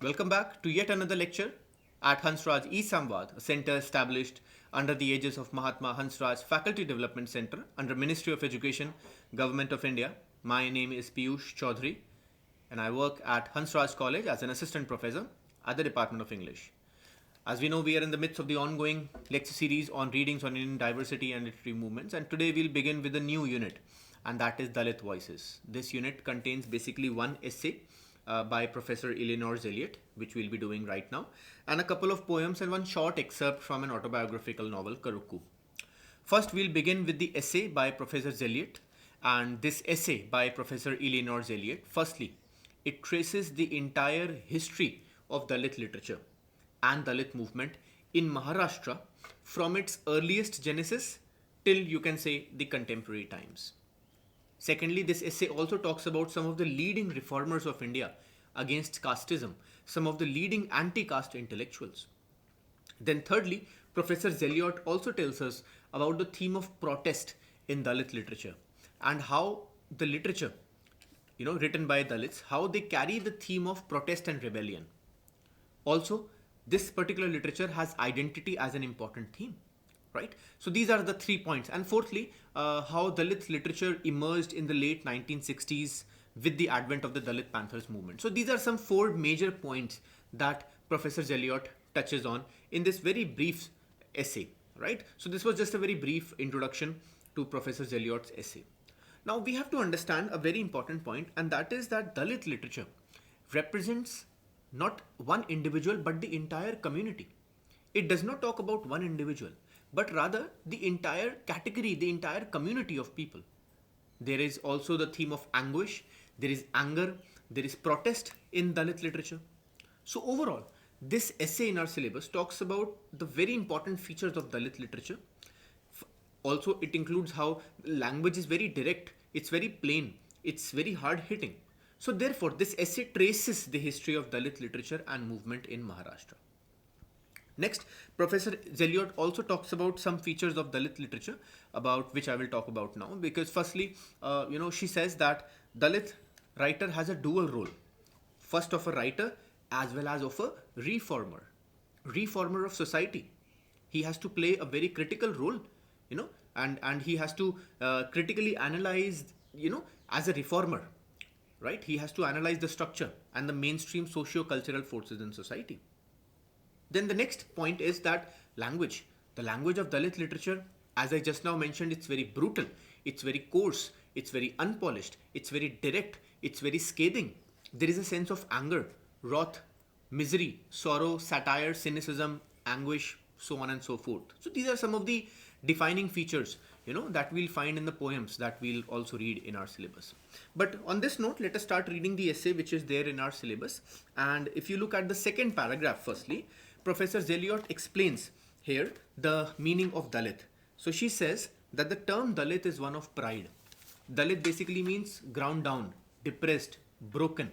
Welcome back to yet another lecture at Hansraj e-Samvaad, a center established under the aegis of Mahatma Hansraj Faculty Development Center under Ministry of Education, Government of India. My name is Piyush Chaudhary and I work at Hansraj College as an assistant professor at the Department of English. As we know, we are in the midst of the ongoing lecture series on readings on Indian diversity and literary movements, and today we'll begin with a new unit, and that is Dalit Voices. This unit contains basically one essay by Professor Eleanor Zelliot, which we'll be doing right now, and a couple of poems and one short excerpt from an autobiographical novel, Karukku. First, we'll begin with the essay by Professor Zelliot, and this essay by Professor Eleanor Zelliot, firstly, it traces the entire history of Dalit literature and Dalit movement in Maharashtra from its earliest genesis till you can say the contemporary times. Secondly, this essay also talks about some of the leading reformers of India against casteism, some of the leading anti-caste intellectuals. Then thirdly, Professor Zelliot also tells us about the theme of protest in Dalit literature and how the literature, written by Dalits, how they carry the theme of protest and rebellion. Also, this particular literature has identity as an important theme, right? So these are the 3 points. And fourthly, how Dalit literature emerged in the late 1960s with the advent of the Dalit Panthers movement. So these are some 4 major points that Professor Zelliot touches on in this very brief essay, right? So this was just a very brief introduction to Professor Zelliot's essay. Now we have to understand a very important point, and that is that Dalit literature represents not one individual but the entire community. It does not talk about one individual, but rather the entire category, the entire community of people. There is also the theme of anguish, there is anger, there is protest in Dalit literature. So overall, this essay in our syllabus talks about the very important features of Dalit literature. Also, it includes how language is very direct, it's very plain, it's very hard hitting. So therefore, this essay traces the history of Dalit literature and movement in Maharashtra. Next, Professor Zelliot also talks about some features of Dalit literature, about which I will talk about now. Because firstly, she says that Dalit writer has a dual role. First of a writer as well as of a reformer of society. He has to play a very critical role, and he has to critically analyze, as a reformer. Right? He has to analyze the structure and the mainstream socio-cultural forces in society. Then the next point is that language. The language of Dalit literature, as I just now mentioned, it's very brutal, it's very coarse, it's very unpolished, it's very direct, it's very scathing. There is a sense of anger, wrath, misery, sorrow, satire, cynicism, anguish, so on and so forth. So these are some of the defining features, that we'll find in the poems that we'll also read in our syllabus. But on this note, let us start reading the essay which is there in our syllabus. And if you look at the second paragraph, firstly, Professor Zelliot explains here the meaning of Dalit. So she says that the term Dalit is one of pride. Dalit basically means ground down, depressed, broken,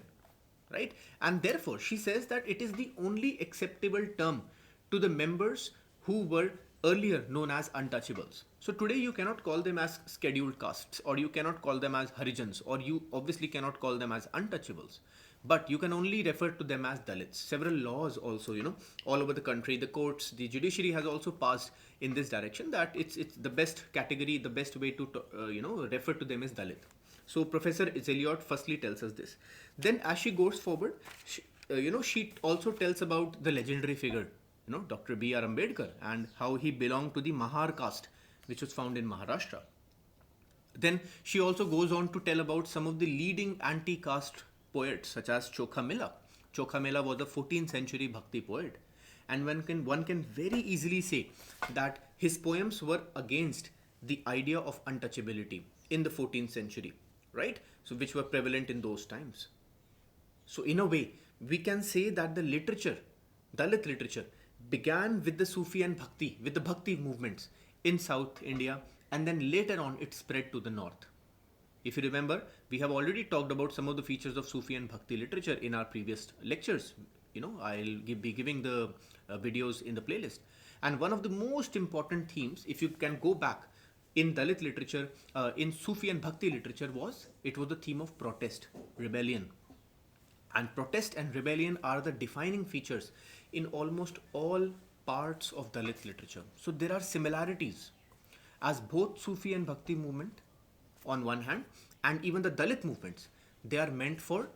right? And therefore, she says that it is the only acceptable term to the members who were earlier known as untouchables. So today you cannot call them as scheduled castes, or you cannot call them as Harijans, or you obviously cannot call them as untouchables. But you can only refer to them as Dalits. Several laws also, all over the country, the courts, the judiciary has also passed in this direction that it's the best category, the best way to refer to them is Dalit. So Professor Zelliot firstly tells us this. Then as she goes forward, she also tells about the legendary figure, Dr. B.R. Ambedkar, and how he belonged to the Mahar caste, which was found in Maharashtra. Then she also goes on to tell about some of the leading anti-caste poets, such as Chokha Mela. Chokha Mela was a 14th century Bhakti poet, and one can very easily say that his poems were against the idea of untouchability in the 14th century, right? So which were prevalent in those times. So in a way, we can say that the literature, Dalit literature, began with the Sufi and Bhakti, with the Bhakti movements in South India, and then later on it spread to the north. If you remember, we have already talked about some of the features of Sufi and Bhakti literature in our previous lectures. I'll be giving the videos in the playlist. And one of the most important themes, if you can go back in Dalit literature, in Sufi and Bhakti literature, was the theme of protest, rebellion. And protest and rebellion are the defining features in almost all parts of Dalit literature. So there are similarities, as both Sufi and Bhakti movement on one hand, and even the Dalit movements, they are meant for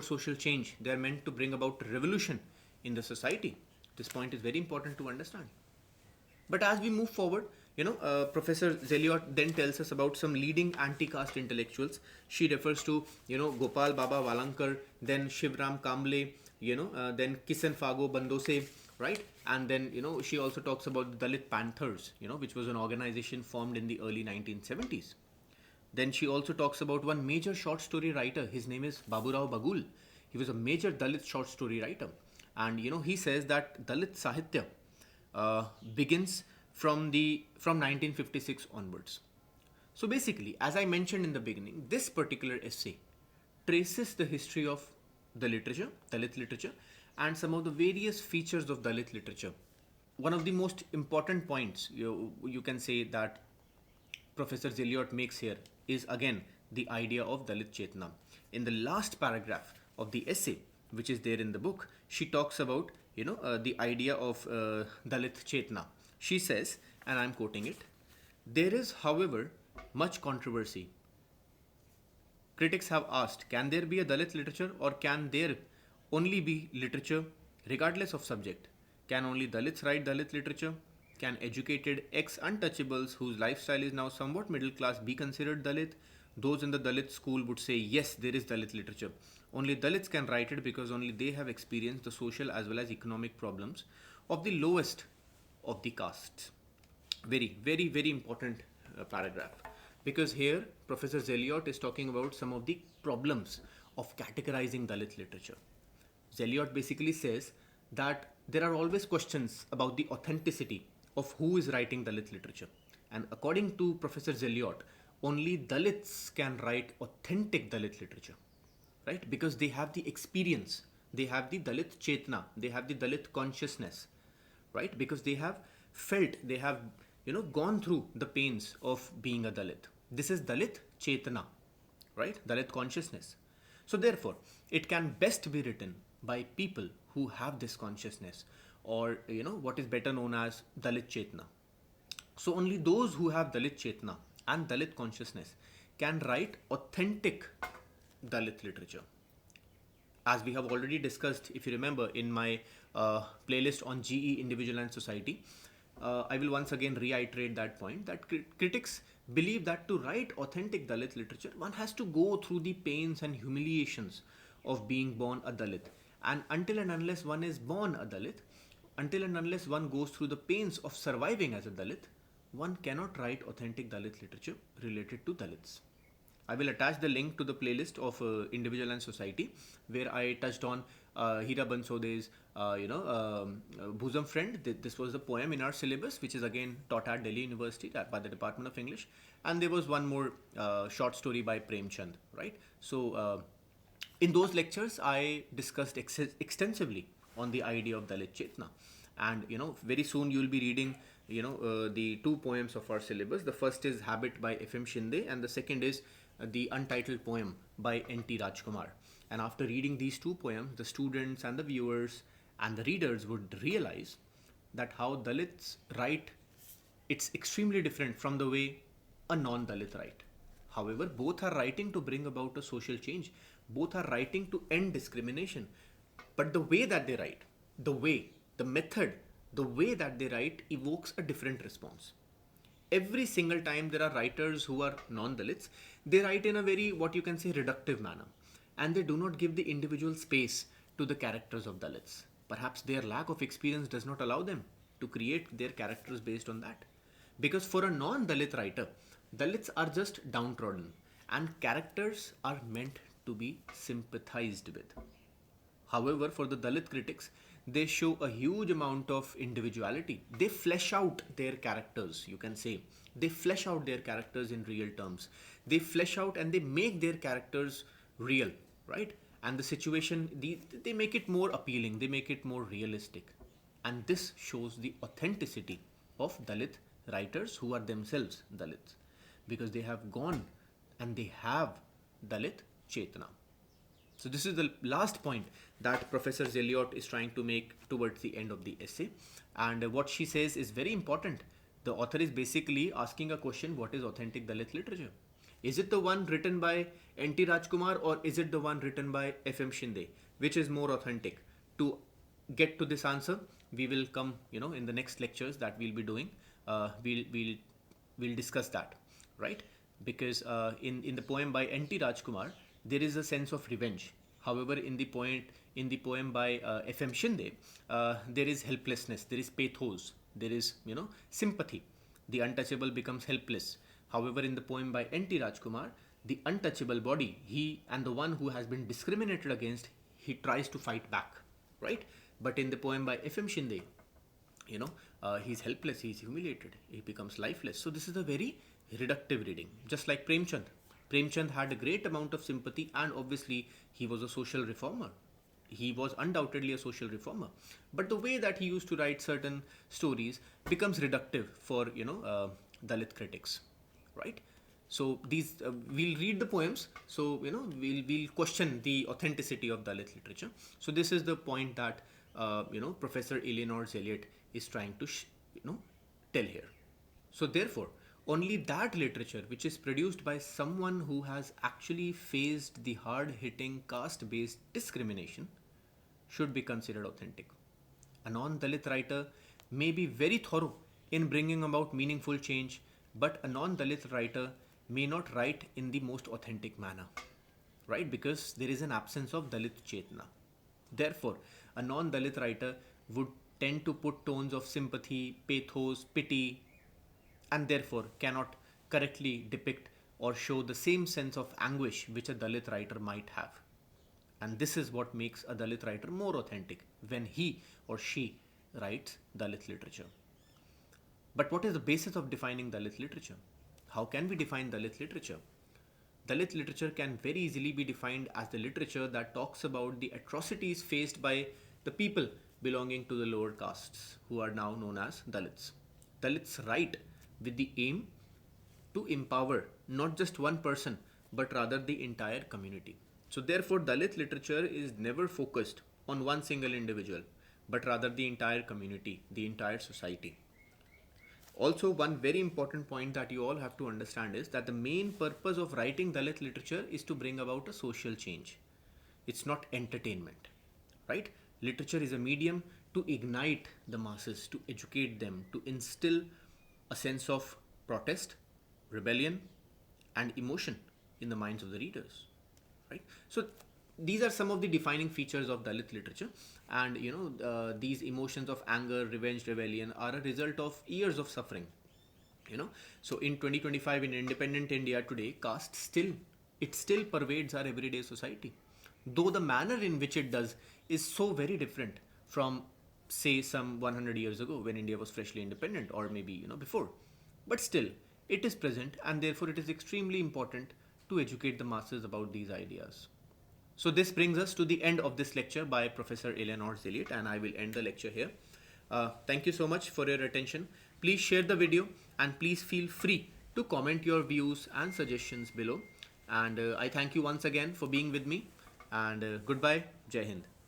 social change. They are meant to bring about revolution in the society. This point is very important to understand. But as we move forward, Professor Zelliot then tells us about some leading anti-caste intellectuals. She refers to, Gopal Baba Valankar, then Shivram Kamble, then Kisan Fago Bandose, right? And then, she also talks about the Dalit Panthers, which was an organization formed in the early 1970s. Then she also talks about one major short story writer. His name is Baburao Bagul. He was a major Dalit short story writer. And, he says that Dalit Sahitya begins from 1956 onwards. So basically, as I mentioned in the beginning, this particular essay traces the history of the literature, Dalit literature, and some of the various features of Dalit literature. One of the most important points you can say that Professor Zelliot makes here is again the idea of Dalit Chetna. In the last paragraph of the essay, which is there in the book, she talks about the idea of Dalit Chetna. She says, and I'm quoting it: "There is, however, much controversy. Critics have asked, can there be a Dalit literature, or can there only be literature regardless of subject? Can only Dalits write Dalit literature? Can educated ex-untouchables whose lifestyle is now somewhat middle class be considered Dalit? Those in the Dalit school would say, yes, there is Dalit literature. Only Dalits can write it because only they have experienced the social as well as economic problems of the lowest of the castes." Very, very, very important paragraph. Because here, Professor Zelliot is talking about some of the problems of categorizing Dalit literature. Zelliot basically says that there are always questions about the authenticity of who is writing Dalit literature. And according to Professor Zelliot, only Dalits can write authentic Dalit literature, right? Because they have the experience, they have the Dalit Chetna, they have the Dalit consciousness, right? Because they have felt, they have, gone through the pains of being a Dalit. This is Dalit Chetna, right? Dalit consciousness. So therefore, it can best be written by people who have this consciousness, or what is better known as Dalit Chetna. So only those who have Dalit Chetna and Dalit consciousness can write authentic Dalit literature. As we have already discussed, if you remember, in my playlist on GE, Individual and Society, I will once again reiterate that point, that critics believe that to write authentic Dalit literature, one has to go through the pains and humiliations of being born a Dalit. And until and unless one is born a Dalit, until and unless one goes through the pains of surviving as a Dalit, one cannot write authentic Dalit literature related to Dalits. I will attach the link to the playlist of Individual and Society, where I touched on Hira Bansode's, Bosom Friend. This was the poem in our syllabus, which is again taught at Delhi University by the Department of English. And there was one more short story by Prem Chand, right? So in those lectures, I discussed extensively on the idea of Dalit Chetna. And very soon you will be reading the two poems of our syllabus. The first is Habit by F.M. Shinde, and the second is the untitled poem by N.T. Rajkumar. And after reading these two poems, the students and the viewers and the readers would realize that how Dalits write, it's extremely different from the way a non-Dalit write. However, both are writing to bring about a social change. Both are writing to end discrimination. But the way that they write, the method, the way that they write evokes a different response. Every single time there are writers who are non-Dalits, they write in a very, what you can say, reductive manner. And they do not give the individual space to the characters of Dalits. Perhaps their lack of experience does not allow them to create their characters based on that. Because for a non-Dalit writer, Dalits are just downtrodden, and characters are meant to be sympathized with. However, for the Dalit critics, they show a huge amount of individuality. They flesh out their characters, you can say. They flesh out their characters in real terms. They flesh out and they make their characters real, right? And the situation, they make it more appealing, they make it more realistic. And this shows the authenticity of Dalit writers who are themselves Dalits, because they have gone and they have Dalit Chetna. So this is the last point that Professor Zelliot is trying to make towards the end of the essay. And what she says is very important. The author is basically asking a question: what is authentic Dalit literature? Is it the one written by N.T. Rajkumar, or is it the one written by F.M. Shinde? Which is more authentic? To get to this answer, we will come, in the next lectures that we'll be doing. We'll discuss that, right? Because in the poem by N.T. Rajkumar, there is a sense of revenge. However, in the poem by F.M. Shinde, there is helplessness, there is pathos, there is sympathy. The untouchable becomes helpless. However, in the poem by N.T. Rajkumar, the untouchable body, he and the one who has been discriminated against, he tries to fight back, right? But in the poem by F.M. Shinde, he's helpless, he's humiliated, he becomes lifeless. So this is a very reductive reading, just like Premchand. Premchand had a great amount of sympathy, and obviously he was a social reformer. He was undoubtedly a social reformer. But the way that he used to write certain stories becomes reductive for, Dalit critics, right? So these we'll read the poems. So we'll question the authenticity of Dalit literature. So this is the point that Professor Eleanor Zelliot is trying to tell here. So therefore, only that literature which is produced by someone who has actually faced the hard-hitting caste-based discrimination should be considered authentic. A non-Dalit writer may be very thorough in bringing about meaningful change, but a non-Dalit writer may not write in the most authentic manner, right? Because there is an absence of Dalit Chetna. Therefore, a non-Dalit writer would tend to put tones of sympathy, pathos, pity, and therefore cannot correctly depict or show the same sense of anguish which a Dalit writer might have. And this is what makes a Dalit writer more authentic when he or she writes Dalit literature. But what is the basis of defining Dalit literature? How can we define Dalit literature? Dalit literature can very easily be defined as the literature that talks about the atrocities faced by the people belonging to the lower castes, who are now known as Dalits. Dalits write with the aim to empower not just one person, but rather the entire community. So therefore, Dalit literature is never focused on one single individual, but rather the entire community, the entire society. Also, one very important point that you all have to understand is that the main purpose of writing Dalit literature is to bring about a social change. It's not entertainment, right? Literature is a medium to ignite the masses, to educate them, to instill a sense of protest, rebellion, and emotion in the minds of the readers, right? So these are some of the defining features of Dalit literature, and these emotions of anger, revenge, rebellion are a result of years of suffering. So in 2025, in independent India today, caste still pervades our everyday society, though the manner in which it does is so very different from, say, some 100 years ago when India was freshly independent, or maybe before. But still, it is present, and therefore it is extremely important to educate the masses about these ideas. So this brings us to the end of this lecture by Professor Eleanor Zelliot, and I will end the lecture here. Thank you so much for your attention. Please share the video, and please feel free to comment your views and suggestions below. And I thank you once again for being with me, and goodbye. Jai Hind.